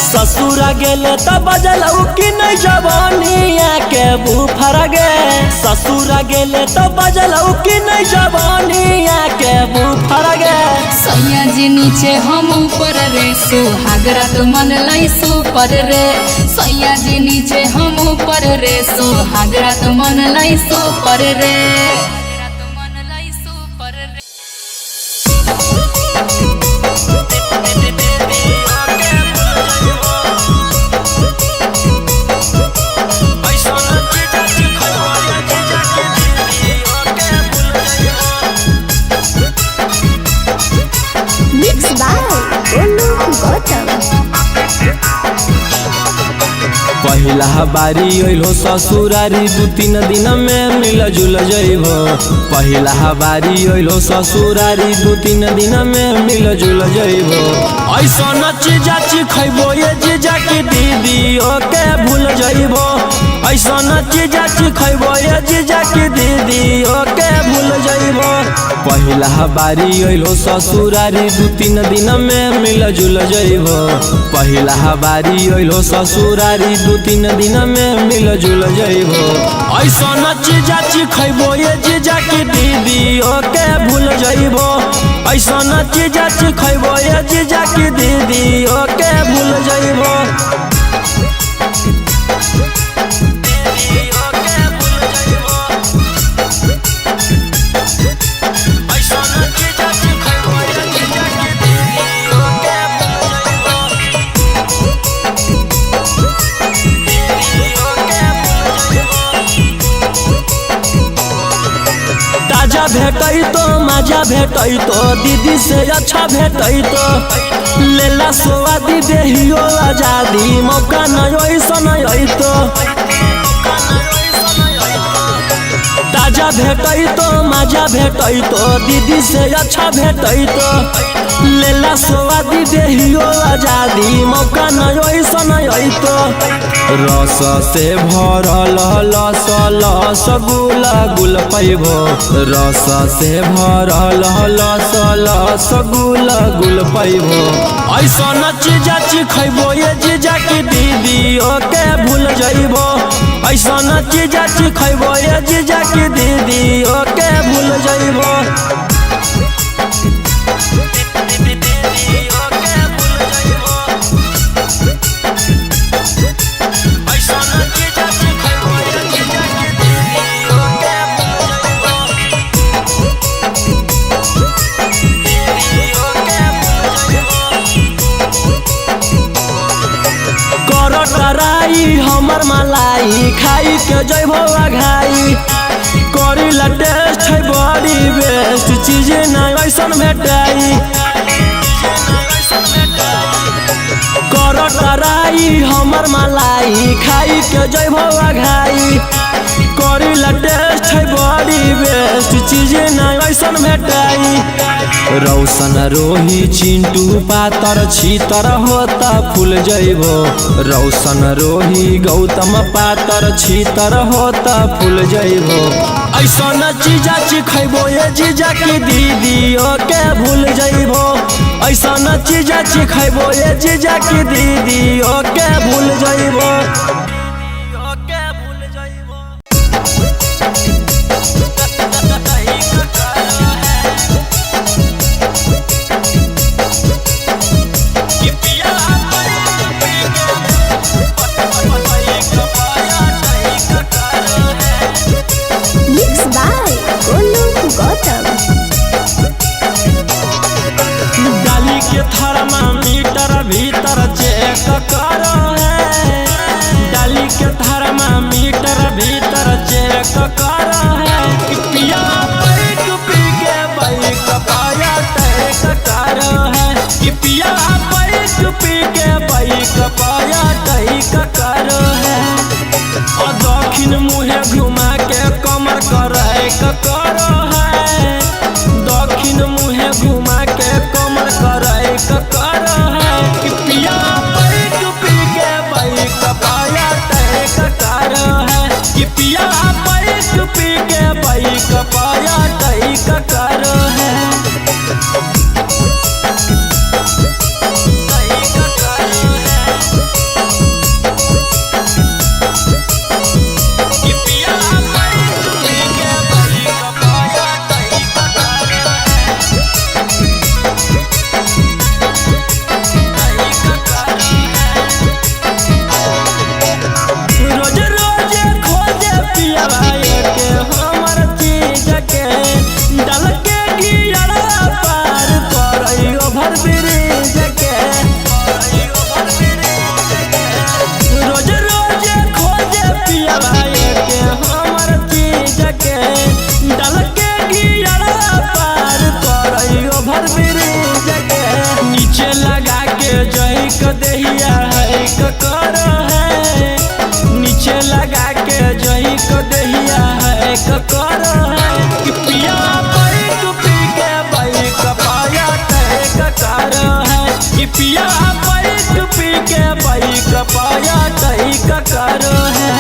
ससुरा गेले त बजलौ कि नहीं जवानिया के बुफर गे। ससुरा गेले त बजलौ कि नहीं जवानिया के बुफर गे। सैया जी नीचे हम ऊपर रे सुहागरा तो मन लै सुपर रे। सैया जी नीचे हम ऊपर रे सुहागरा तो मन लै सुपर रे। पहिला बारी अइलो ससुरारी 2-3 दिन में मिल जुल जइबो। पहिला बारी अइलो ससुरारी 2-3 दिन में मिल जुल जइबो। ऐसन चीजा खइबो ये जीजा की दीदी ओके भूल जइबो। ऐसन चीजा खइबो ये जीजा की दीदी ओके भूल जइबो। पहिला बारी अइलो ससुरारी 2-3 दिन में मिल जुल जइबो। पहिला बारी अइलो ससुरारी 2-3 दिन में मिल जुल जइबो। ऐसन चीजा खइबो ये जीजा की दीदी ओके भूल जइबो। ऐसन चीजा खइबो ये जीजा की दीदी ओके भूल जइबो। भेटई तो मजा भेटई तो दीदी से अच्छा भेटई तो लेला स्वादी देहियो आजादी मौका नहीं ऐसन तो। ताजा भेटई तो मजा भेटई तो दीदी से अच्छा भेटई तो लेला स्वादी देहियो आजादी मौका नहीं ऐसन तो। रस से भरल लस लस गुला गुल पैबो। रस से भरल लस लस गुला गुल पैबो। ऐसन चीजा खइबो ये जीजा की दीदी ओके भूल जइबो। ऐसन चीजा खइबो ये जीजा की दीदी ओके भूल जइबो। हमर मलाई खाई के जइबो आघाई करीला टेस्ट है बड़ी बेस्ट चीज नहीं ऐसन भेटाई। कर टराई हमर मलाई खाई के जइबो आघाई करीला टेस्ट है बड़ी बेस्ट चीज नहीं ऐसन भेटाई। रौशन रोही चिंटू पातर छीतर होता फूल जइबो। रौशन रोही गौतम पातर छीतर होता फूल जइबो। ऐसन चीजा खइबो ये जीजा की दीदी ओके भूल जइबो। ऐसन चीजा खइबो ये जीजा की दीदी ओके भूल जइबो। डाली के थर्मामीटर भीतर चेक करो है। डाली के थर्मामीटर भीतर चेक करो है। पिया बैठ पी के बाइक पाया टैक करो है। पिया बैठ पी के बाइक पाया टैक करो है। और दक्षिण मुहे घुमा के कमर करे करो है। दक्षिण मुहे घुमा के कमर करे करो है। पिया बैठ पी के बाइक पाया टैक करो है। पिया बैठ पियावा के हमर चीज के डाल के गियरा पार करई ओभर ब्रिज के नीचे लगा के जई क देहिया है कर है नीचे लगा के जई क देहिया है कर है कि पियावा बैक पी के बैक पाया तय कर है कि पियावा बैक पी के बैक पाया तय कर है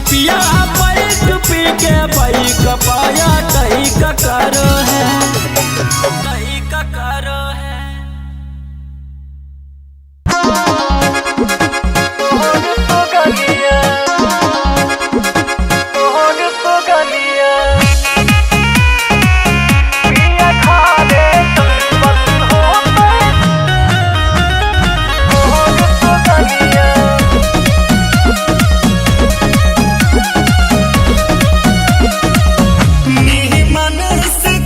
पिया बैक पी के बैक पाया तई कर है तई कर है मन से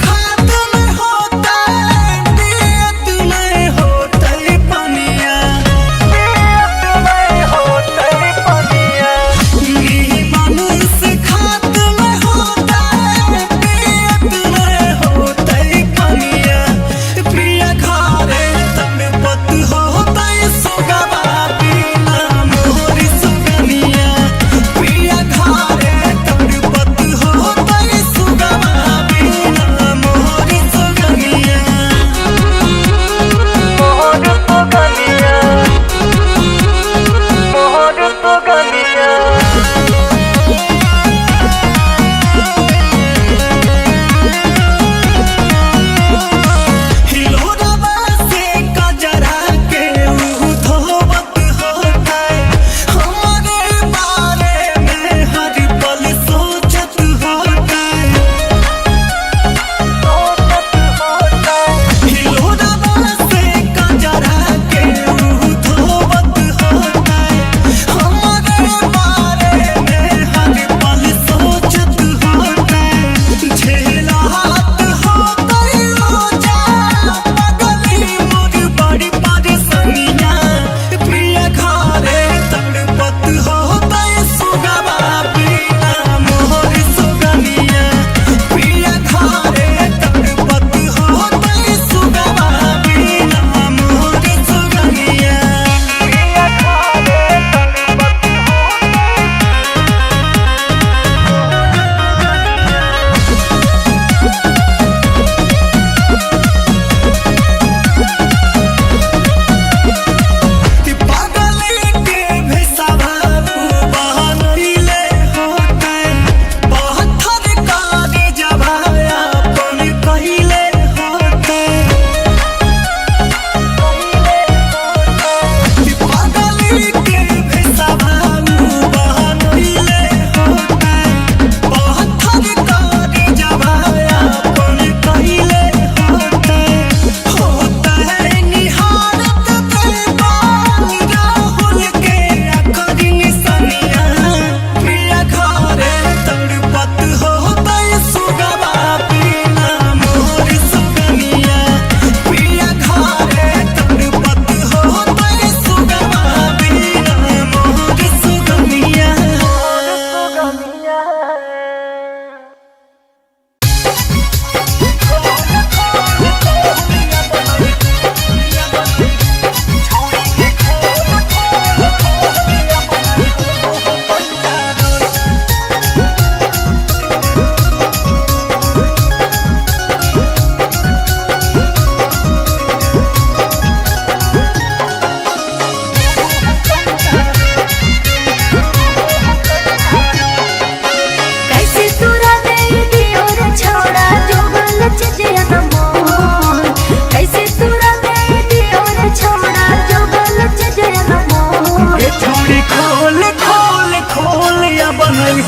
नहीं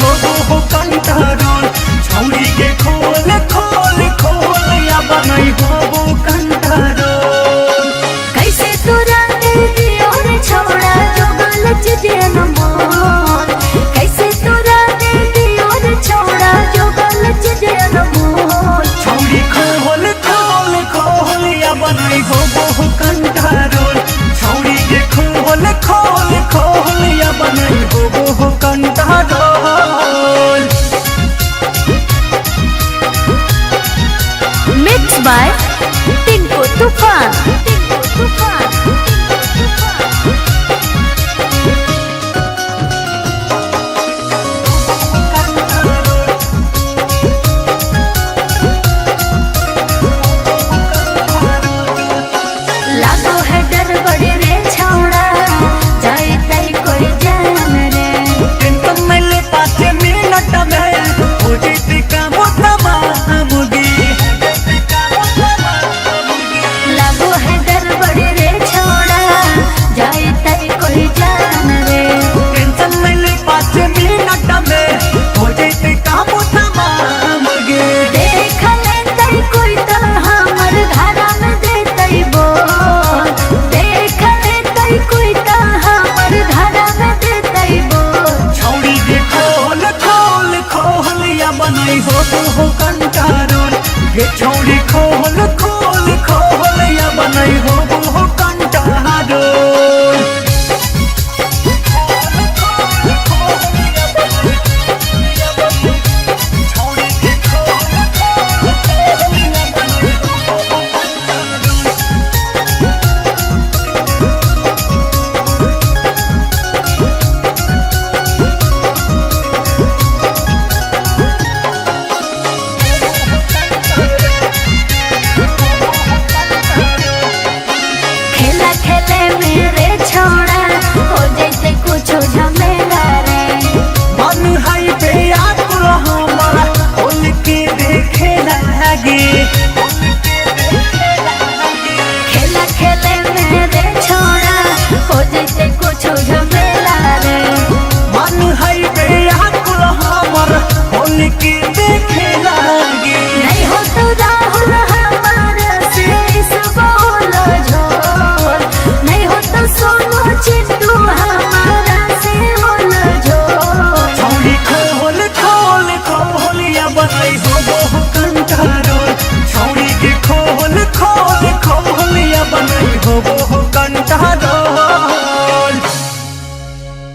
हो कंट्रोल छौरी के खोल